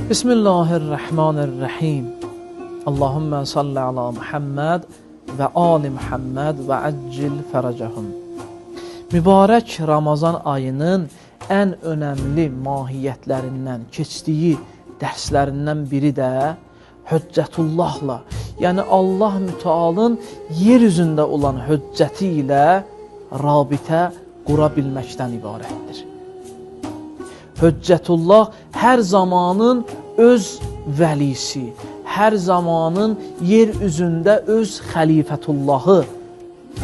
Bismillahirrahmanirrahim. Allahümme salli ala Muhammed ve ali Muhammed ve accil feracahum. Mübarək Ramazan ayının ən önəmli mahiyyətlərindən, keçdiyi dərslərindən biri də Hüccətullahla, yəni Allah Mütealın yer üzündə olan hüccəti ilə rabitə qura bilməkdən ibarətdir. Hüccətullah hər zamanın öz vəlisi, hər zamanın yer üzündə öz xəlifətullahı,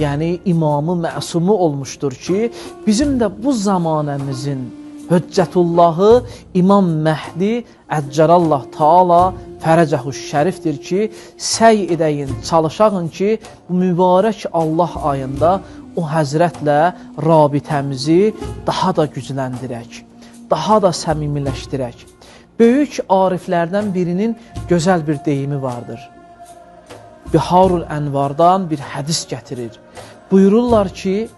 yəni imamı, məsumu olmuşdur ki, bizim də bu zamanəmizin Hüccətullahı İmam Məhdi Əccəlallah Taala fərəcəhuş şərifdir ki, səy edəyin, çalışağın ki, bu mübarək Allah ayında o həzrətlə rabitəmizi daha da gücləndirək, daha da səmimiləşdirək. Böyük ariflərdən birinin gözəl bir deyimi vardır. Biharul Ənvardan bir hədis gətirir. Buyururlar ki,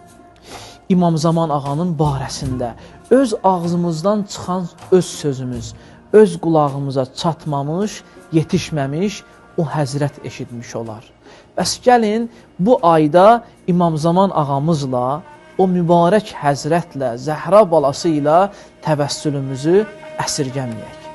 İmam Zaman ağanın barəsində öz ağzımızdan çıxan öz sözümüz, öz qulağımıza çatmamış, yetişməmiş o həzrət eşitmiş olar. Bəs gəlin, bu ayda İmam Zaman ağamızla, o mübarək həzrətlə, Zəhra balası ilə təvəssülümüzü əsirgəməyək.